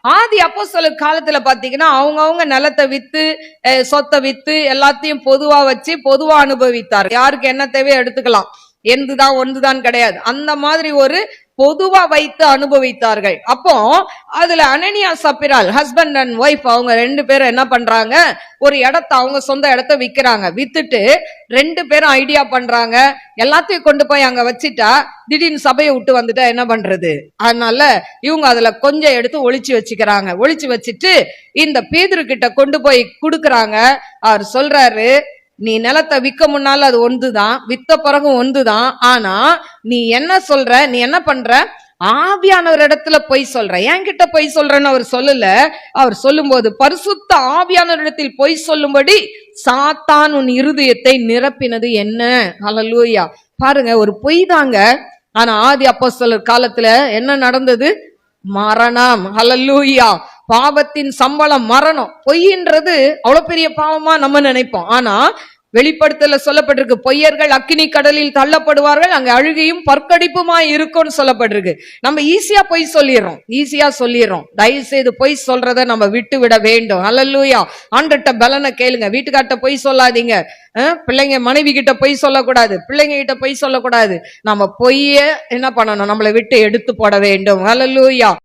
ஆதி அப்போஸ்தலர் காலத்துல பாத்தீங்கன்னா அவங்க நிலத்தை வித்து சொத்தை வித்து எல்லாத்தையும் பொதுவா வச்சு பொதுவா அனுபவித்தார். யாருக்கு என்ன தேவையோ எடுத்துக்கலாம், எந்துதான் ஒன்றுதான் கிடையாது. அந்த மாதிரி ஒரு பொதுவா வைத்து அனுபவித்தார்கள். அப்போ அதுல அனனியா சப்பிரால் ஹஸ்பண்ட் அண்ட் ஒய்ஃப் அவங்க 2 பேரும் என்ன பண்றாங்க, ஒரு இடத்தை அவங்க சொந்த இடத்தை விக்கிறாங்க. வித்துட்டு 2 பேரும் ஐடியா பண்றாங்க, எல்லாத்தையும் கொண்டு போய் அங்க வச்சுட்டா திடீர்னு சபையை விட்டு வந்துட்டா என்ன பண்றது. அதனால இவங்க அதுல கொஞ்சம் எடுத்து ஒளிச்சு வச்சுக்கிறாங்க. ஒளிச்சு வச்சுட்டு இந்த பேதுரு கிட்ட கொண்டு போய் கொடுக்கறாங்க. அவர் சொல்றாரு, நீ நிலத்தை விற்க முன்னால அது ஒன்றுதான், வித்த பிறகு ஒன்றுதான். ஆனா நீ என்ன சொல்ற, நீ என்ன பண்ற, ஆவியானவர் இடத்துல பொய் சொல்ற, என்கிட்ட பொய் சொல்றன்னு அவர் சொல்லல. அவர் சொல்லும் போது பரிசுத்த ஆவியானவர் இடத்தில் பொய் சொல்லும்படி சாத்தான் உன் இருதயத்தை நிரப்பினது என்ன. ஹல்லேலூயா. பாருங்க, ஒரு பொய் தாங்க. ஆனா ஆதி அப்போஸ்தலர் காலத்துல என்ன நடந்தது? மரணம். ஹல்லேலூயா. பாவத்தின் சம்பளம் மரணம். பொய்ன்றது அவ்வளவு பெரிய பாவமா நம்ம நினைப்போம். ஆனா வெளிப்படுத்தல சொல்லப்பட்டிருக்கு, பொய்யர்கள் அக்கினி கடலில் தள்ளப்படுவார்கள், அங்க அழுகையும் பற்கடிப்புமாய் இருக்கும்னு சொல்லப்பட்டிருக்கு. நம்ம ஈஸியா பொய் சொல்லிடுறோம். தயவு செய்து பொய் சொல்றத நம்ம விட்டு விட வேண்டும். ஹல்லேலூயா. ஆண்டவர்ட்ட பலனை கேளுங்க. வீட்டுக்கார்ட்ட பொய் சொல்லாதீங்க. பிள்ளைங்க மனைவி கிட்ட பொய் சொல்லக்கூடாது, பிள்ளைங்க கிட்ட பொய் சொல்லக்கூடாது. நம்ம பொய்ய என்ன பண்ணணும், நம்மளை விட்டு எடுத்து போட வேண்டும். ஹல்லேலூயா.